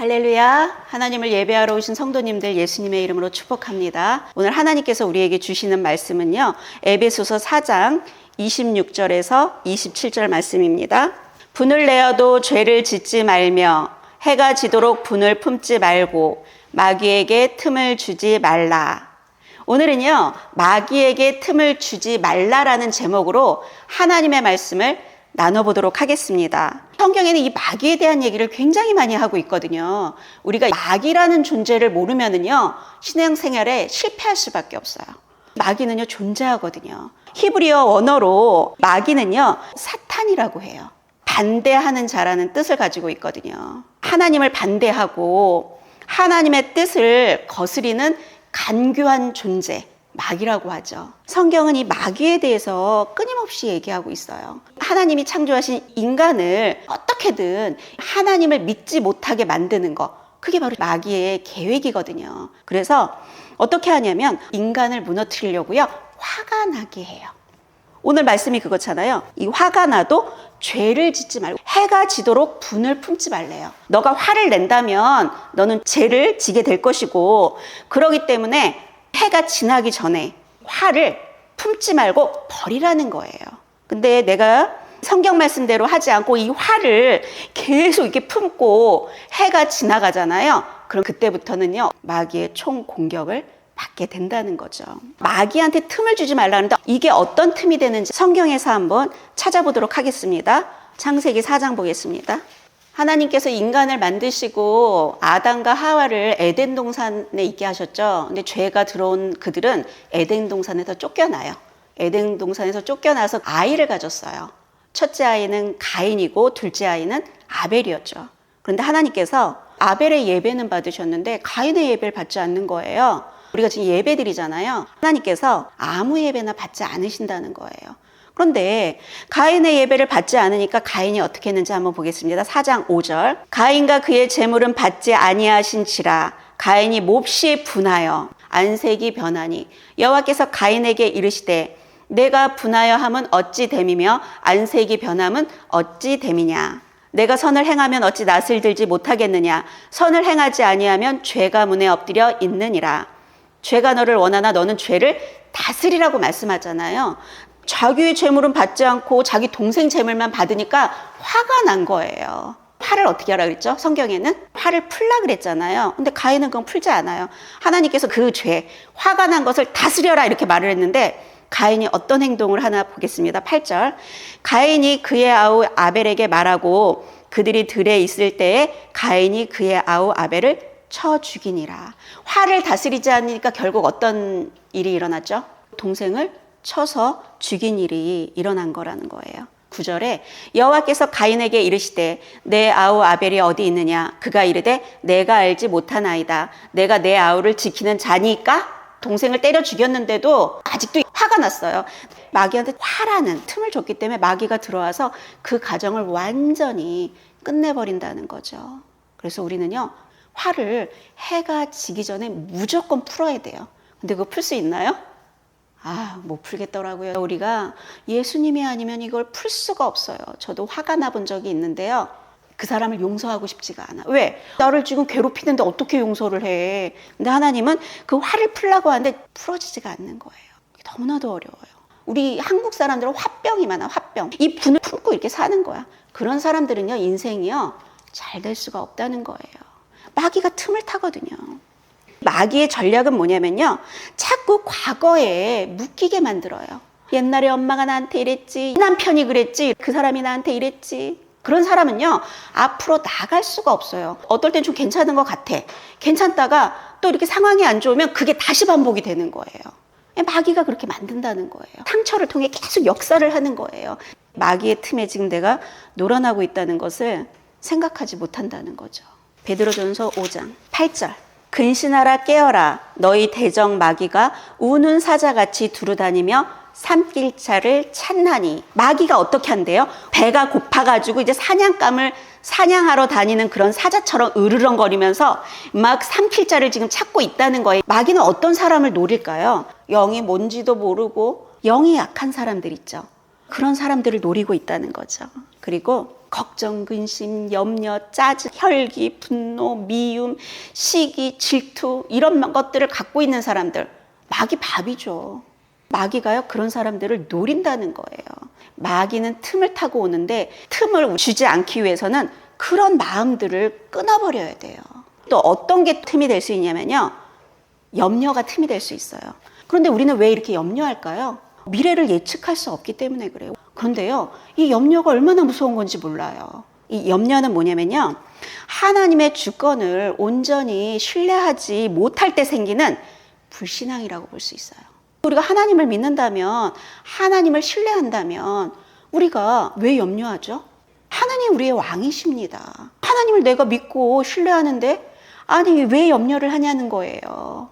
할렐루야. 하나님을 예배하러 오신 성도님들 예수님의 이름으로 축복합니다. 오늘 하나님께서 우리에게 주시는 말씀은요, 에베소서 4장 26절에서 27절 말씀입니다. 분을 내어도 죄를 짓지 말며 해가 지도록 분을 품지 말고 마귀에게 틈을 주지 말라. 오늘은요, 마귀에게 틈을 주지 말라라는 제목으로 하나님의 말씀을 나눠보도록 하겠습니다. 성경에는 이 마귀에 대한 얘기를 굉장히 많이 하고 있거든요. 우리가 마귀라는 존재를 모르면은요, 신앙생활에 실패할 수밖에 없어요. 마귀는요, 존재하거든요. 히브리어 원어로 마귀는요, 사탄이라고 해요. 반대하는 자라는 뜻을 가지고 있거든요. 하나님을 반대하고 하나님의 뜻을 거스리는 간교한 존재, 마귀라고 하죠. 성경은 이 마귀에 대해서 끊임없이 얘기하고 있어요. 하나님이 창조하신 인간을 어떻게든 하나님을 믿지 못하게 만드는 거, 그게 바로 마귀의 계획이거든요. 그래서 어떻게 하냐면 인간을 무너뜨리려고요, 화가 나게 해요. 오늘 말씀이 그거잖아요. 이 화가 나도 죄를 짓지 말고 해가 지도록 분을 품지 말래요. 너가 화를 낸다면 너는 죄를 지게 될 것이고, 그러기 때문에 해가 지나기 전에 화를 품지 말고 버리라는 거예요. 근데 내가 성경 말씀대로 하지 않고 이 화를 계속 이렇게 품고 해가 지나가잖아요. 그럼 그때부터는요, 마귀의 총 공격을 받게 된다는 거죠. 마귀한테 틈을 주지 말라는데 이게 어떤 틈이 되는지 성경에서 한번 찾아보도록 하겠습니다. 창세기 4장 보겠습니다. 하나님께서 인간을 만드시고 아담과 하와를 에덴 동산에 있게 하셨죠. 근데 죄가 들어온 그들은 에덴 동산에서 쫓겨나요. 에덴 동산에서 쫓겨나서 아이를 가졌어요. 첫째 아이는 가인이고 둘째 아이는 아벨이었죠. 그런데 하나님께서 아벨의 예배는 받으셨는데 가인의 예배를 받지 않는 거예요. 우리가 지금 예배 드리잖아요. 하나님께서 아무 예배나 받지 않으신다는 거예요. 그런데 가인의 예배를 받지 않으니까 가인이 어떻게 했는지 한번 보겠습니다. 4장 5절. 가인과 그의 재물은 받지 아니하신지라 가인이 몹시 분하여 안색이 변하니 여호와께서 가인에게 이르시되 내가 분하여 함은 어찌 됨이며 안색이 변함은 어찌 됨이냐. 내가 선을 행하면 어찌 낯을 들지 못하겠느냐. 선을 행하지 아니하면 죄가 문에 엎드려 있느니라. 죄가 너를 원하나 너는 죄를 다스리라고 말씀하잖아요. 자기의 재물은 받지 않고 자기 동생 재물만 받으니까 화가 난 거예요. 화를 어떻게 하라 그랬죠? 성경에는 화를 풀라 그랬잖아요. 근데 가인은 그건 풀지 않아요. 하나님께서 그 죄, 화가 난 것을 다스려라 이렇게 말을 했는데 가인이 어떤 행동을 하나 보겠습니다. 8절. 가인이 그의 아우 아벨에게 말하고 그들이 들에 있을 때에 가인이 그의 아우 아벨을 쳐 죽이니라. 화를 다스리지 않으니까 결국 어떤 일이 일어났죠? 동생을 쳐서 죽인 일이 일어난 거라는 거예요. 9절에 여호와께서 가인에게 이르시되 내 아우 아벨이 어디 있느냐. 그가 이르되 내가 알지 못하나이다. 내가 내 아우를 지키는 자니까. 동생을 때려 죽였는데도 아직도 화가 났어요. 마귀한테 화라는 틈을 줬기 때문에 마귀가 들어와서 그 가정을 완전히 끝내버린다는 거죠. 그래서 우리는요, 화를 해가 지기 전에 무조건 풀어야 돼요. 근데 그거 풀 수 있나요? 못 풀겠더라고요. 우리가 예수님이 아니면 이걸 풀 수가 없어요. 저도 화가 나본 적이 있는데요. 그 사람을 용서하고 싶지가 않아. 왜? 나를 지금 괴롭히는데 어떻게 용서를 해? 근데 하나님은 그 화를 풀라고 하는데 풀어지지가 않는 거예요. 너무나도 어려워요. 우리 한국 사람들은 화병이 많아, 화병. 이 분을 품고 이렇게 사는 거야. 그런 사람들은요, 인생이요, 잘 될 수가 없다는 거예요. 마귀가 틈을 타거든요. 마귀의 전략은 뭐냐면요, 자꾸 과거에 묶이게 만들어요. 옛날에 엄마가 나한테 이랬지, 남편이 그랬지, 그 사람이 나한테 이랬지. 그런 사람은요, 앞으로 나갈 수가 없어요. 어떨 땐 좀 괜찮은 것 같아. 괜찮다가 또 이렇게 상황이 안 좋으면 그게 다시 반복이 되는 거예요. 마귀가 그렇게 만든다는 거예요. 상처를 통해 계속 역사를 하는 거예요. 마귀의 틈에 지금 내가 놀아나고 있다는 것을 생각하지 못한다는 거죠. 베드로전서 5장 8절. 근신하라 깨어라. 너희 대적 마귀가 우는 사자같이 두루다니며 산길차를 찾나니. 마귀가 어떻게 한대요? 배가 고파가지고 이제 사냥감을 사냥하러 다니는 그런 사자처럼 으르렁거리면서 막 산길자를 지금 찾고 있다는 거예요. 마귀는 어떤 사람을 노릴까요? 영이 뭔지도 모르고 영이 약한 사람들 있죠. 그런 사람들을 노리고 있다는 거죠. 그리고 걱정, 근심, 염려, 짜증, 혈기, 분노, 미움, 시기, 질투 이런 것들을 갖고 있는 사람들, 마귀 밥이죠. 마귀가요, 그런 사람들을 노린다는 거예요. 마귀는 틈을 타고 오는데 틈을 주지 않기 위해서는 그런 마음들을 끊어버려야 돼요. 또 어떤 게 틈이 될 수 있냐면요, 염려가 틈이 될 수 있어요. 그런데 우리는 왜 이렇게 염려할까요? 미래를 예측할 수 없기 때문에 그래요. 그런데요, 이 염려가 얼마나 무서운 건지 몰라요. 이 염려는 뭐냐면요, 하나님의 주권을 온전히 신뢰하지 못할 때 생기는 불신앙이라고 볼 수 있어요. 우리가 하나님을 믿는다면, 하나님을 신뢰한다면 우리가 왜 염려하죠? 하나님 우리의 왕이십니다. 하나님을 내가 믿고 신뢰하는데 아니 왜 염려를 하냐는 거예요.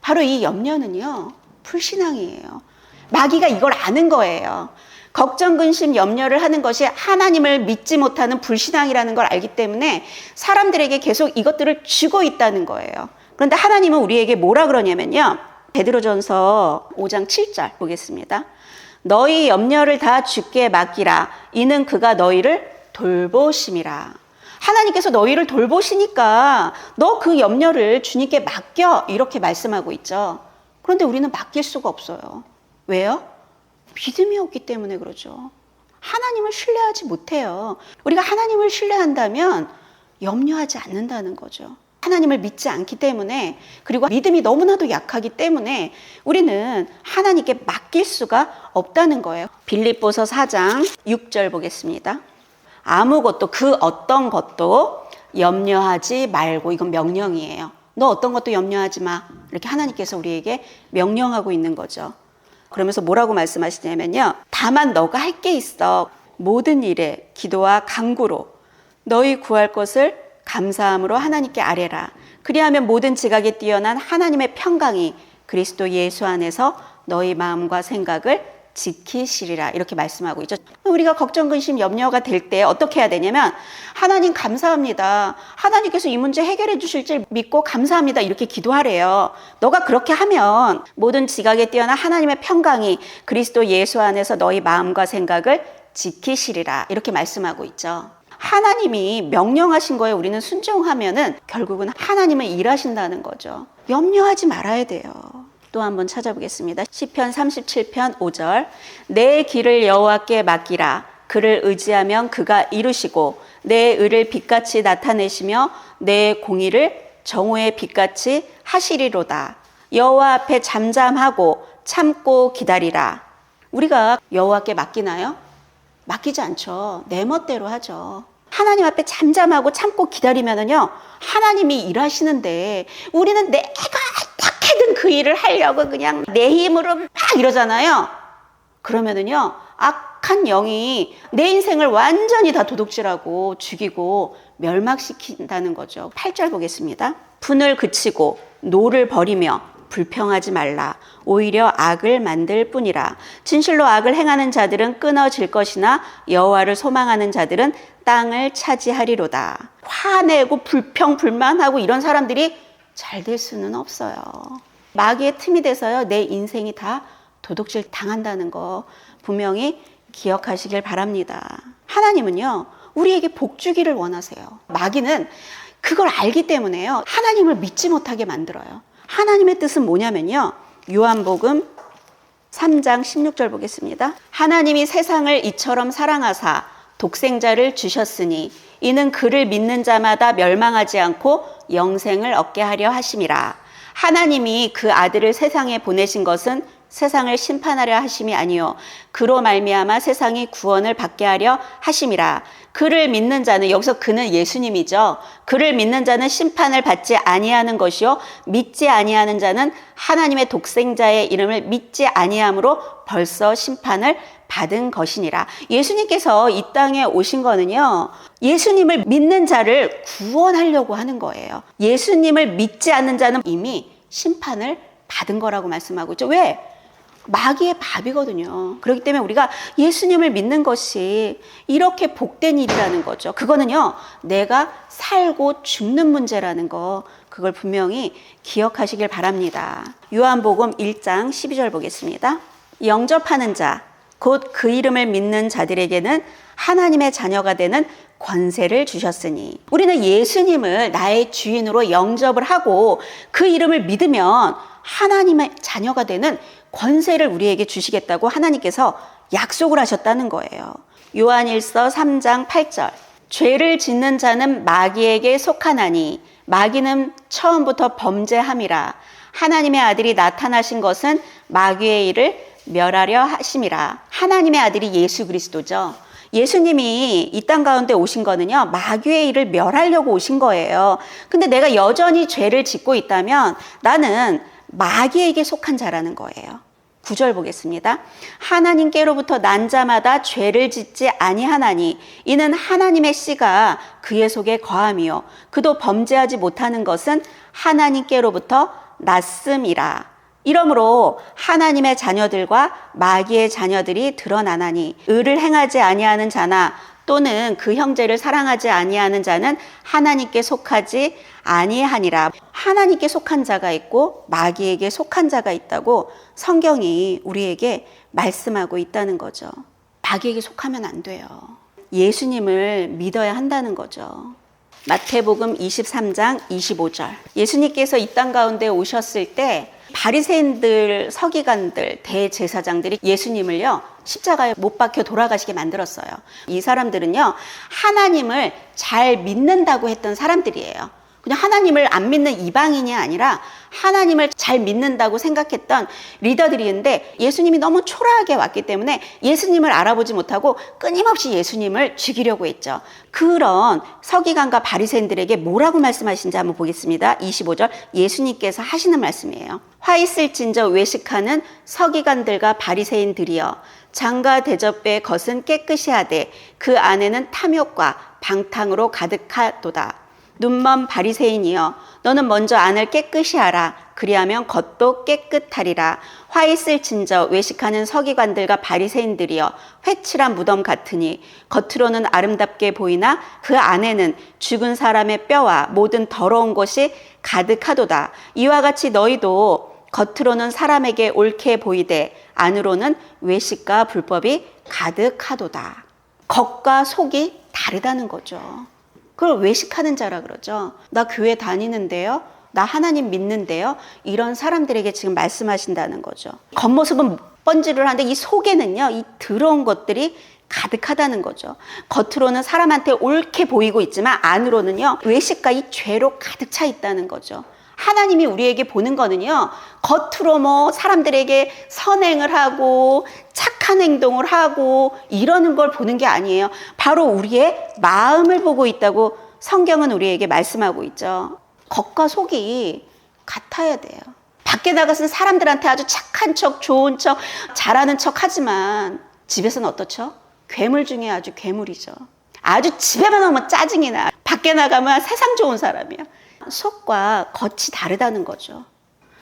바로 이 염려는요, 불신앙이에요. 마귀가 이걸 아는 거예요. 걱정, 근심, 염려를 하는 것이 하나님을 믿지 못하는 불신앙이라는 걸 알기 때문에 사람들에게 계속 이것들을 주고 있다는 거예요. 그런데 하나님은 우리에게 뭐라 그러냐면요, 베드로전서 5장 7절 보겠습니다. 너희 염려를 다 주께 맡기라. 이는 그가 너희를 돌보심이라. 하나님께서 너희를 돌보시니까 너 그 염려를 주님께 맡겨, 이렇게 말씀하고 있죠. 그런데 우리는 맡길 수가 없어요. 왜요? 믿음이 없기 때문에 그러죠. 하나님을 신뢰하지 못해요. 우리가 하나님을 신뢰한다면 염려하지 않는다는 거죠. 하나님을 믿지 않기 때문에, 그리고 믿음이 너무나도 약하기 때문에 우리는 하나님께 맡길 수가 없다는 거예요. 빌립보서 4장 6절 보겠습니다. 아무것도, 그 어떤 것도 염려하지 말고, 이건 명령이에요. 너 어떤 것도 염려하지 마. 이렇게 하나님께서 우리에게 명령하고 있는 거죠. 그러면서 뭐라고 말씀하시냐면요, 다만 너가 할 게 있어. 모든 일에 기도와 간구로 너희 구할 것을 감사함으로 하나님께 아뢰라. 그리하면 모든 지각에 뛰어난 하나님의 평강이 그리스도 예수 안에서 너희 마음과 생각을 지키시리라. 이렇게 말씀하고 있죠. 우리가 걱정, 근심, 염려가 될 때 어떻게 해야 되냐면, 하나님 감사합니다. 하나님께서 이 문제 해결해 주실 줄 믿고 감사합니다. 이렇게 기도하래요. 너가 그렇게 하면 모든 지각에 뛰어난 하나님의 평강이 그리스도 예수 안에서 너희 마음과 생각을 지키시리라. 이렇게 말씀하고 있죠. 하나님이 명령하신 거에 우리는 순종하면은 결국은 하나님은 일하신다는 거죠. 염려하지 말아야 돼요. 또 한번 찾아보겠습니다. 시편 37편 5절. 내 길을 여호와께 맡기라. 그를 의지하면 그가 이루시고 내 의를 빛같이 나타내시며 내 공의를 정오의 빛같이 하시리로다. 여호와 앞에 잠잠하고 참고 기다리라. 우리가 여호와께 맡기나요? 맡기지 않죠. 내 멋대로 하죠. 하나님 앞에 잠잠하고 참고 기다리면은요, 하나님이 일하시는데 우리는 내가 어떻게든 그 일을 하려고 그냥 내 힘으로 막 이러잖아요. 그러면은요, 악한 영이 내 인생을 완전히 다 도둑질하고 죽이고 멸망시킨다는 거죠. 8절 보겠습니다. 분을 그치고 노를 버리며 불평하지 말라. 오히려 악을 만들 뿐이라. 진실로 악을 행하는 자들은 끊어질 것이나 여호와를 소망하는 자들은 땅을 차지하리로다. 화내고 불평 불만하고 이런 사람들이 잘 될 수는 없어요. 마귀의 틈이 돼서요, 내 인생이 다 도둑질 당한다는 거 분명히 기억하시길 바랍니다. 하나님은요, 우리에게 복 주기를 원하세요. 마귀는 그걸 알기 때문에요, 하나님을 믿지 못하게 만들어요. 하나님의 뜻은 뭐냐면요, 요한복음 3장 16절 보겠습니다. 하나님이 세상을 이처럼 사랑하사 독생자를 주셨으니 이는 그를 믿는 자마다 멸망하지 않고 영생을 얻게 하려 하심이라. 하나님이 그 아들을 세상에 보내신 것은 세상을 심판하려 하심이 아니요 그로 말미암아 세상이 구원을 받게 하려 하심이라. 그를 믿는 자는, 여기서 그는 예수님이죠. 그를 믿는 자는 심판을 받지 아니하는 것이요 믿지 아니하는 자는 하나님의 독생자의 이름을 믿지 아니함으로 벌써 심판을 받은 것이니라. 예수님께서 이 땅에 오신 거는요, 예수님을 믿는 자를 구원하려고 하는 거예요. 예수님을 믿지 않는 자는 이미 심판을 받은 거라고 말씀하고 있죠. 왜? 마귀의 밥이거든요. 그렇기 때문에 우리가 예수님을 믿는 것이 이렇게 복된 일이라는 거죠. 그거는요, 내가 살고 죽는 문제라는 거, 그걸 분명히 기억하시길 바랍니다. 요한복음 1장 12절 보겠습니다. 영접하는 자, 곧 그 이름을 믿는 자들에게는 하나님의 자녀가 되는 권세를 주셨으니. 우리는 예수님을 나의 주인으로 영접을 하고 그 이름을 믿으면 하나님의 자녀가 되는 권세를 우리에게 주시겠다고 하나님께서 약속을 하셨다는 거예요. 요한일서 3장 8절. 죄를 짓는 자는 마귀에게 속하나니 마귀는 처음부터 범죄함이라. 하나님의 아들이 나타나신 것은 마귀의 일을 멸하려 하심이라. 하나님의 아들이 예수 그리스도죠. 예수님이 이 땅 가운데 오신 거는요, 마귀의 일을 멸하려고 오신 거예요. 근데 내가 여전히 죄를 짓고 있다면 나는 마귀에게 속한 자라는 거예요. 9절 보겠습니다. 하나님께로부터 난 자마다 죄를 짓지 아니하나니 이는 하나님의 씨가 그의 속에 거함이요 그도 범죄하지 못하는 것은 하나님께로부터 났음이라. 이러므로 하나님의 자녀들과 마귀의 자녀들이 드러나나니 의를 행하지 아니하는 자나 또는 그 형제를 사랑하지 아니하는 자는 하나님께 속하지 아니하니라. 하나님께 속한 자가 있고 마귀에게 속한 자가 있다고 성경이 우리에게 말씀하고 있다는 거죠. 마귀에게 속하면 안 돼요. 예수님을 믿어야 한다는 거죠. 마태복음 23장 25절. 예수님께서 이 땅 가운데 오셨을 때 바리새인들, 서기관들, 대제사장들이 예수님을요 십자가에 못 박혀 돌아가시게 만들었어요. 이 사람들은요 하나님을 잘 믿는다고 했던 사람들이에요. 그냥 하나님을 안 믿는 이방인이 아니라 하나님을 잘 믿는다고 생각했던 리더들이었는데 예수님이 너무 초라하게 왔기 때문에 예수님을 알아보지 못하고 끊임없이 예수님을 죽이려고 했죠. 그런 서기관과 바리새인들에게 뭐라고 말씀하신지 한번 보겠습니다. 25절 예수님께서 하시는 말씀이에요. 화 있을진저 외식하는 서기관들과 바리새인들이여 장과 대접의 것은 깨끗이 하되 그 안에는 탐욕과 방탕으로 가득하도다. 눈먼 바리새인이여 너는 먼저 안을 깨끗이 하라. 그리하면 겉도 깨끗하리라. 화 있을진저 외식하는 서기관들과 바리새인들이여 회칠한 무덤 같으니 겉으로는 아름답게 보이나 그 안에는 죽은 사람의 뼈와 모든 더러운 것이 가득하도다. 이와 같이 너희도 겉으로는 사람에게 옳게 보이되 안으로는 외식과 불법이 가득하도다. 겉과 속이 다르다는 거죠. 그걸 외식하는 자라 그러죠. 나 교회 다니는데요. 나 하나님 믿는데요. 이런 사람들에게 지금 말씀하신다는 거죠. 겉모습은 번지를 하는데 이 속에는요. 이 더러운 것들이 가득하다는 거죠. 겉으로는 사람한테 옳게 보이고 있지만 안으로는요. 외식과 이 죄로 가득 차 있다는 거죠. 하나님이 우리에게 보는 거는요. 겉으로 뭐 사람들에게 선행을 하고 착한 행동을 하고 이러는 걸 보는 게 아니에요. 바로 우리의 마음을 보고 있다고 성경은 우리에게 말씀하고 있죠. 겉과 속이 같아야 돼요. 밖에 나가서는 사람들한테 아주 착한 척, 좋은 척, 잘하는 척 하지만 집에서는 어떻죠? 괴물 중에 아주 괴물이죠. 아주 집에만 오면 짜증이 나. 밖에 나가면 세상 좋은 사람이야. 속과 겉이 다르다는 거죠.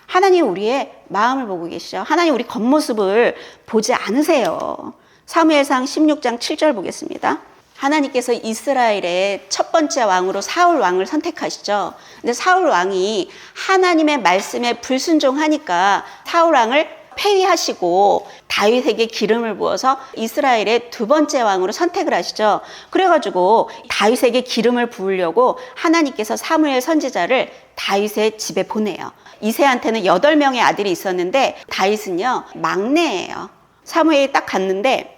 하나님 우리의 마음을 보고 계시죠. 하나님 우리 겉모습을 보지 않으세요. 사무엘상 16장 7절 보겠습니다. 하나님께서 이스라엘의 첫 번째 왕으로 사울 왕을 선택하시죠. 근데 사울 왕이 하나님의 말씀에 불순종하니까 사울 왕을 폐위하시고 다윗에게 기름을 부어서 이스라엘의 두 번째 왕으로 선택을 하시죠. 그래가지고 다윗에게 기름을 부으려고 하나님께서 사무엘 선지자를 다윗의 집에 보내요. 이새한테는 8명의 아들이 있었는데 다윗은요 막내예요. 사무엘이 딱 갔는데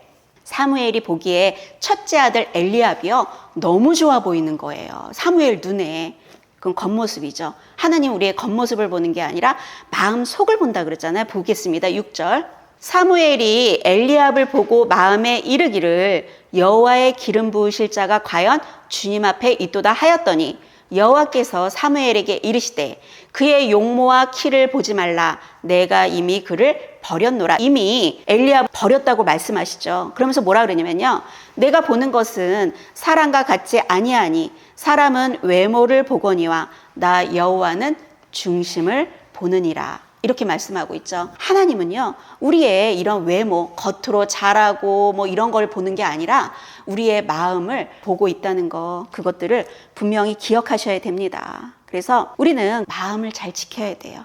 사무엘이 보기에 첫째 아들 엘리압이요 너무 좋아 보이는 거예요. 사무엘 눈에. 그건 겉모습이죠. 하나님 우리의 겉모습을 보는 게 아니라 마음 속을 본다 그랬잖아요. 보겠습니다. 6절. 사무엘이 엘리압을 보고 마음에 이르기를 여호와의 기름 부으실 자가 과연 주님 앞에 있도다 하였더니 여호와께서 사무엘에게 이르시되 그의 용모와 키를 보지 말라. 내가 이미 그를 버렸노라. 이미 엘리압 버렸다고 말씀하시죠. 그러면서 뭐라 그러냐면요. 내가 보는 것은 사람과 같지 아니하니 사람은 외모를 보거니와 나 여호와는 중심을 보느니라. 이렇게 말씀하고 있죠. 하나님은요, 우리의 이런 외모, 겉으로 잘하고 뭐 이런 걸 보는 게 아니라 우리의 마음을 보고 있다는 거, 그것들을 분명히 기억하셔야 됩니다. 그래서 우리는 마음을 잘 지켜야 돼요.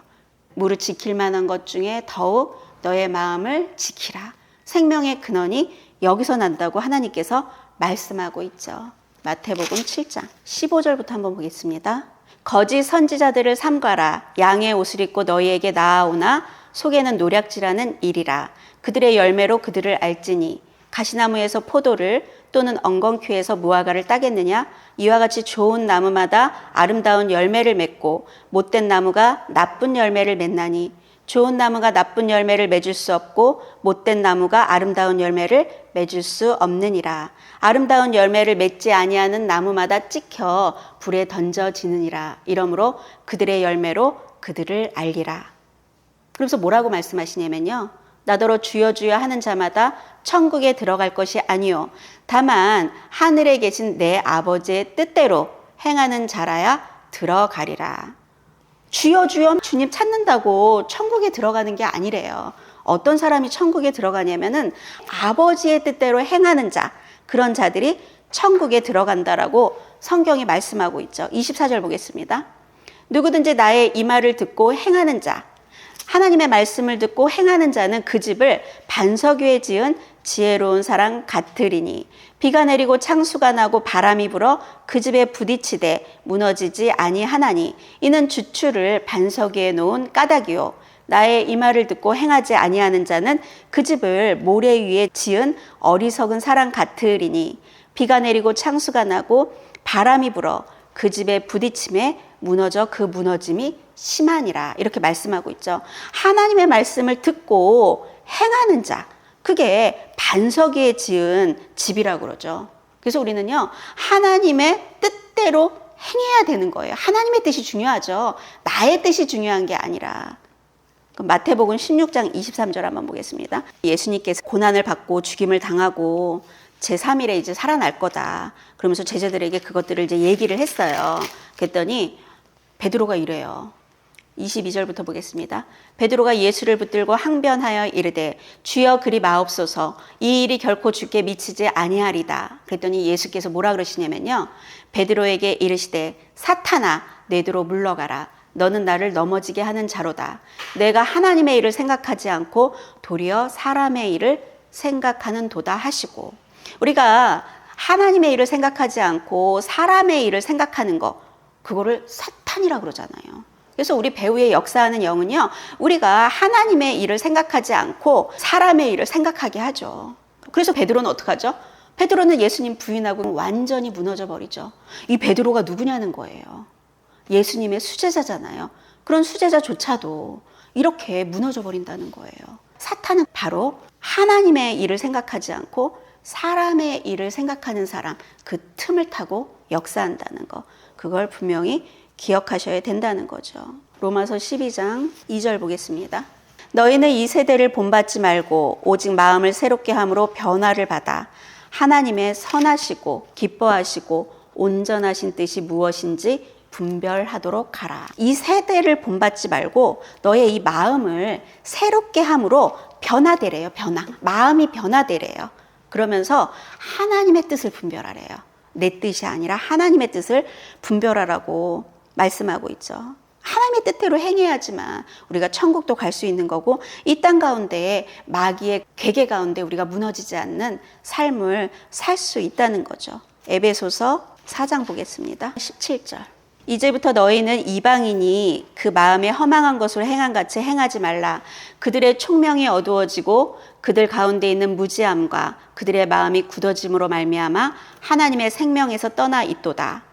무릇 지킬 만한 것 중에 더욱 너의 마음을 지키라. 생명의 근원이 여기서 난다고 하나님께서 말씀하고 있죠. 마태복음 7장 15절부터 한번 보겠습니다. 거짓 선지자들을 삼가라. 양의 옷을 입고 너희에게 나아오나 속에는 노략질하는 일이라. 그들의 열매로 그들을 알지니 가시나무에서 포도를 또는 엉겅퀴에서 무화과를 따겠느냐? 이와 같이 좋은 나무마다 아름다운 열매를 맺고 못된 나무가 나쁜 열매를 맺나니 좋은 나무가 나쁜 열매를 맺을 수 없고 못된 나무가 아름다운 열매를 맺을 수 없느니라. 아름다운 열매를 맺지 아니하는 나무마다 찍혀 불에 던져지느니라. 이러므로 그들의 열매로 그들을 알리라. 그러면서 뭐라고 말씀하시냐면요. 나더러 주여 주여 하는 자마다 천국에 들어갈 것이 아니요 다만 하늘에 계신 내 아버지의 뜻대로 행하는 자라야 들어가리라. 주여 주여 주님 찾는다고 천국에 들어가는 게 아니래요. 어떤 사람이 천국에 들어가냐면은 아버지의 뜻대로 행하는 자, 그런 자들이 천국에 들어간다라고 성경이 말씀하고 있죠. 24절 보겠습니다. 누구든지 나의 이 말을 듣고 행하는 자, 하나님의 말씀을 듣고 행하는 자는 그 집을 반석 위에 지은 지혜로운 사람 같으리니 비가 내리고 창수가 나고 바람이 불어 그 집에 부딪히되 무너지지 아니하나니 이는 주추를 반석 위에 놓은 까닭이요 나의 이 말을 듣고 행하지 아니하는 자는 그 집을 모래 위에 지은 어리석은 사람 같으리니 비가 내리고 창수가 나고 바람이 불어 그 집에 부딪힘에 무너져 그 무너짐이 심하니라. 이렇게 말씀하고 있죠. 하나님의 말씀을 듣고 행하는 자, 그게 반석 위에 지은 집이라고 그러죠. 그래서 우리는요, 하나님의 뜻대로 행해야 되는 거예요. 하나님의 뜻이 중요하죠. 나의 뜻이 중요한 게 아니라. 마태복음 16장 23절 한번 보겠습니다. 예수님께서 고난을 받고 죽임을 당하고 제3일에 이제 살아날 거다. 그러면서 제자들에게 그것들을 이제 얘기를 했어요. 그랬더니 베드로가 이래요. 22절부터 보겠습니다. 베드로가 예수를 붙들고 항변하여 이르되 주여 그리 마옵소서 이 일이 결코 주께 미치지 아니하리다. 그랬더니 예수께서 뭐라 그러시냐면요. 베드로에게 이르시되 사탄아 내두로 물러가라. 너는 나를 넘어지게 하는 자로다. 내가 하나님의 일을 생각하지 않고 도리어 사람의 일을 생각하는 도다 하시고, 우리가 하나님의 일을 생각하지 않고 사람의 일을 생각하는 거, 그거를 사탄이라고 그러잖아요. 그래서 우리 배후에 역사하는 영은요, 우리가 하나님의 일을 생각하지 않고 사람의 일을 생각하게 하죠. 그래서 베드로는 어떡하죠? 베드로는 예수님 부인하고 완전히 무너져 버리죠. 이 베드로가 누구냐는 거예요. 예수님의 수제자잖아요. 그런 수제자조차도 이렇게 무너져 버린다는 거예요. 사탄은 바로 하나님의 일을 생각하지 않고 사람의 일을 생각하는 사람, 그 틈을 타고 역사한다는 거, 그걸 분명히 기억하셔야 된다는 거죠. 로마서 12장 2절 보겠습니다. 너희는 이 세대를 본받지 말고 오직 마음을 새롭게 함으로 변화를 받아 하나님의 선하시고 기뻐하시고 온전하신 뜻이 무엇인지 분별하도록 하라. 이 세대를 본받지 말고 너의 이 마음을 새롭게 함으로 변화되래요. 마음이 변화되래요. 그러면서 하나님의 뜻을 분별하래요. 내 뜻이 아니라 하나님의 뜻을 분별하라고 말씀하고 있죠. 하나님의 뜻대로 행해야지만 우리가 천국도 갈 수 있는 거고, 이 땅 가운데 마귀의 괴계 가운데 우리가 무너지지 않는 삶을 살 수 있다는 거죠. 에베소서 4장 보겠습니다. 17절. 이제부터 너희는 이방인이 그 마음에 허망한 것을 행한 같이 행하지 말라. 그들의 총명이 어두워지고 그들 가운데 있는 무지함과 그들의 마음이 굳어짐으로 말미암아 하나님의 생명에서 떠나 있도다.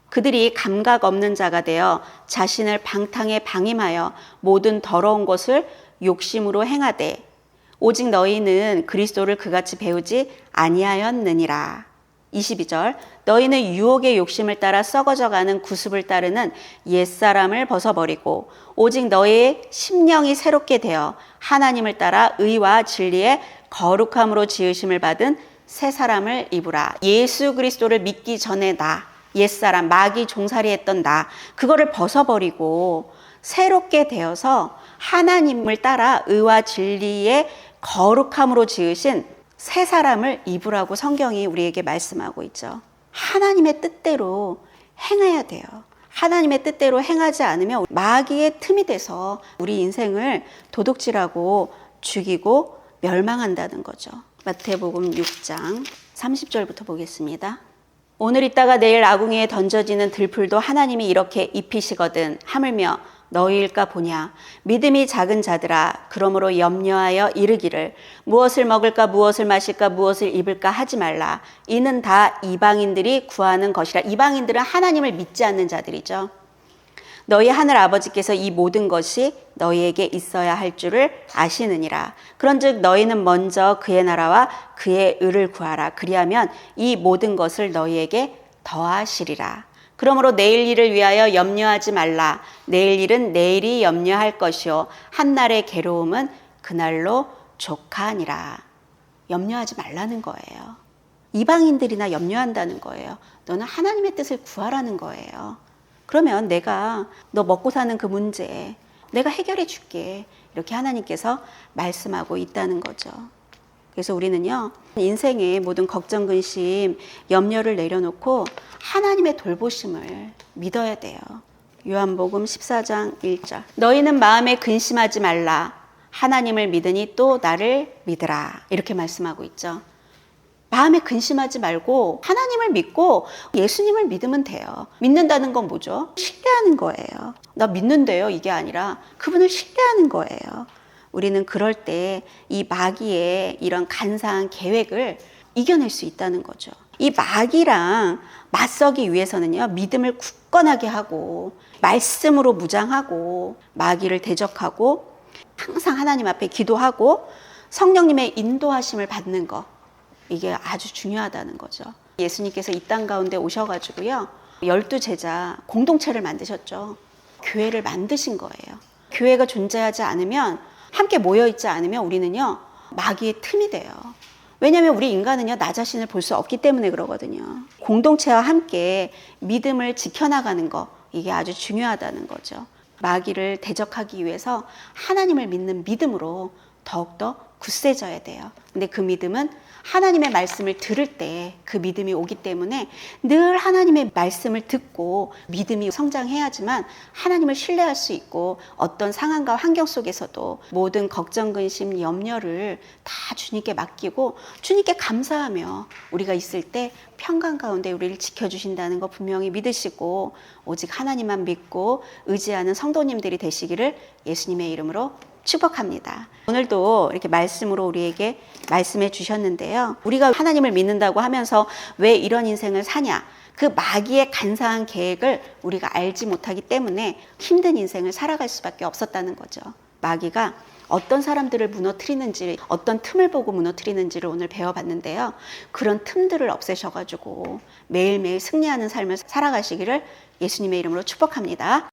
그들이 감각 없는 자가 되어 자신을 방탕에 방임하여 모든 더러운 것을 욕심으로 행하되 오직 너희는 그리스도를 그같이 배우지 아니하였느니라. 22절. 너희는 유혹의 욕심을 따라 썩어져가는 구습을 따르는 옛사람을 벗어버리고 오직 너희의 심령이 새롭게 되어 하나님을 따라 의와 진리의 거룩함으로 지으심을 받은 새 사람을 입으라. 예수 그리스도를 믿기 전에 나, 옛사람, 마귀 종살이했던 나, 그거를 벗어버리고 새롭게 되어서 하나님을 따라 의와 진리의 거룩함으로 지으신 새 사람을 입으라고 성경이 우리에게 말씀하고 있죠. 하나님의 뜻대로 행해야 돼요. 하나님의 뜻대로 행하지 않으면 마귀의 틈이 돼서 우리 인생을 도둑질하고 죽이고 멸망한다는 거죠. 마태복음 6장 30절부터 보겠습니다. 오늘 있다가 내일 아궁이에 던져지는 들풀도 하나님이 이렇게 입히시거든 하물며 너희일까 보냐. 믿음이 작은 자들아, 그러므로 염려하여 이르기를 무엇을 먹을까 무엇을 마실까 무엇을 입을까 하지 말라. 이는 다 이방인들이 구하는 것이라. 이방인들은 하나님을 믿지 않는 자들이죠. 너희 하늘 아버지께서 이 모든 것이 너희에게 있어야 할 줄을 아시느니라. 그런즉 너희는 먼저 그의 나라와 그의 의를 구하라. 그리하면 이 모든 것을 너희에게 더하시리라. 그러므로 내일 일을 위하여 염려하지 말라. 내일 일은 내일이 염려할 것이요 한날의 괴로움은 그날로 족하니라. 염려하지 말라는 거예요. 이방인들이나 염려한다는 거예요. 너는 하나님의 뜻을 구하라는 거예요. 그러면 내가 너 먹고 사는 그 문제 내가 해결해 줄게. 이렇게 하나님께서 말씀하고 있다는 거죠. 그래서 우리는요, 인생의 모든 걱정, 근심, 염려를 내려놓고 하나님의 돌보심을 믿어야 돼요. 요한복음 14장 1절. 너희는 마음에 근심하지 말라. 하나님을 믿으니 또 나를 믿으라. 이렇게 말씀하고 있죠. 마음에 근심하지 말고 하나님을 믿고 예수님을 믿으면 돼요. 믿는다는 건 뭐죠? 신뢰하는 거예요. 나 믿는데요, 이게 아니라 그분을 신뢰하는 거예요. 우리는 그럴 때 이 마귀의 이런 간사한 계획을 이겨낼 수 있다는 거죠. 이 마귀랑 맞서기 위해서는요, 믿음을 굳건하게 하고 말씀으로 무장하고 마귀를 대적하고 항상 하나님 앞에 기도하고 성령님의 인도하심을 받는 거, 이게 아주 중요하다는 거죠. 예수님께서 이 땅 가운데 오셔가지고요, 12제자 공동체를 만드셨죠. 교회를 만드신 거예요. 교회가 존재하지 않으면, 함께 모여있지 않으면 우리는요, 마귀의 틈이 돼요. 왜냐하면 우리 인간은요, 나 자신을 볼 수 없기 때문에 그러거든요. 공동체와 함께 믿음을 지켜나가는 거, 이게 아주 중요하다는 거죠. 마귀를 대적하기 위해서 하나님을 믿는 믿음으로 더욱더 굳세져야 돼요. 근데 그 믿음은 하나님의 말씀을 들을 때 그 믿음이 오기 때문에 늘 하나님의 말씀을 듣고 믿음이 성장해야지만 하나님을 신뢰할 수 있고 어떤 상황과 환경 속에서도 모든 걱정, 근심, 염려를 다 주님께 맡기고 주님께 감사하며 우리가 있을 때 평강 가운데 우리를 지켜주신다는 거 분명히 믿으시고 오직 하나님만 믿고 의지하는 성도님들이 되시기를 예수님의 이름으로 축복합니다. 오늘도 이렇게 말씀으로 우리에게 말씀해 주셨는데요. 우리가 하나님을 믿는다고 하면서 왜 이런 인생을 사냐? 그 마귀의 간사한 계획을 우리가 알지 못하기 때문에 힘든 인생을 살아갈 수밖에 없었다는 거죠. 마귀가 어떤 사람들을 무너뜨리는지, 어떤 틈을 보고 무너뜨리는지를 오늘 배워봤는데요. 그런 틈들을 없애셔가지고 매일매일 승리하는 삶을 살아가시기를 예수님의 이름으로 축복합니다.